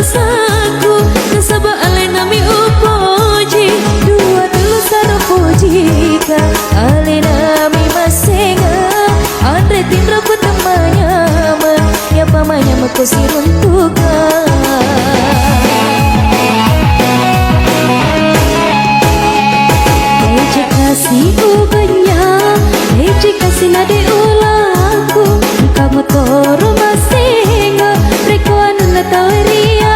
dosaku Nasaba ale nami upoji Dua dulu saro pojika Ale nami masenga Andre tindra kutamanya Ya pamanya makosi runtuka Eje kasih ubahnya Eje kasih nade ulaku Kamu toro masenga Reko anu natawaria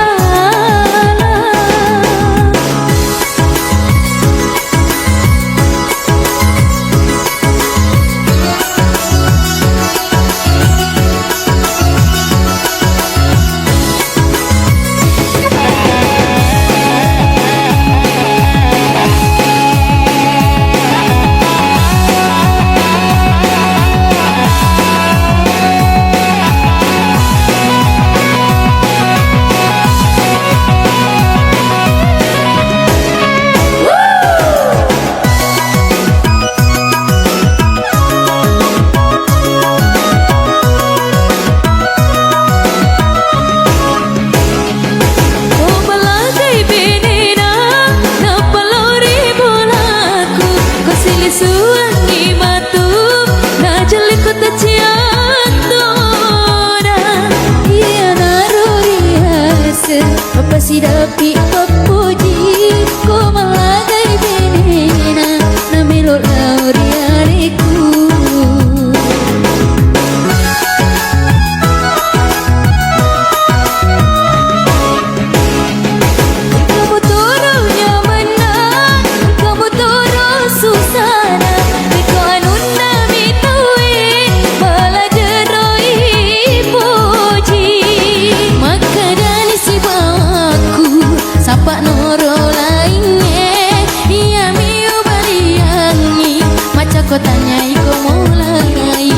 Suwangi matu na jeli kota ciantona Iya naruriase Papa sidapi papuji Ko malagai benena Na melo lauriareku Kamu toro nyamana Kamu toro susah Pak noro lainnya Iya miu baliangi Maca kotanya iko mulai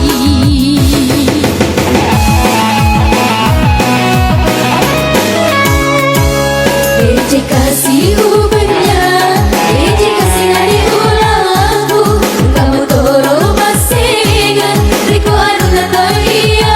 Eje kasih ubahnya Eje kasih nadi ulaku Kamu toro masenga Riko anu natawaria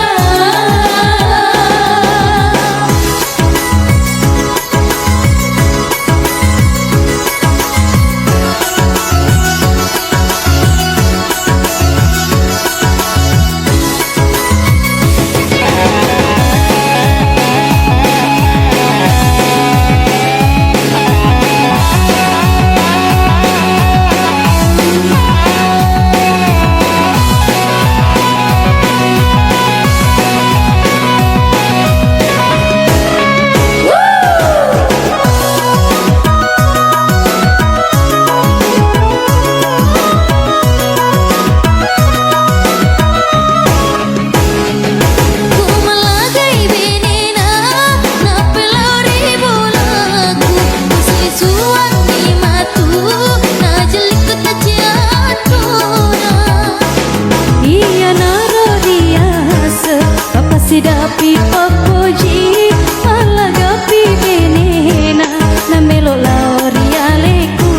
Sidapi papoji Malagapi benena Na melo laurialeku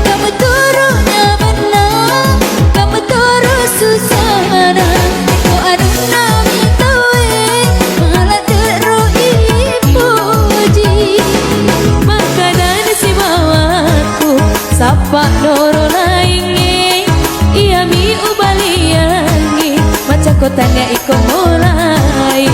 Kamu toro nyamana Kamu toro susana Ko aduna mintawe Malah tero ipoji Makanan si bawa Sapa noro lainnya Iya mi ubaliangi Maca kotanya iko mulai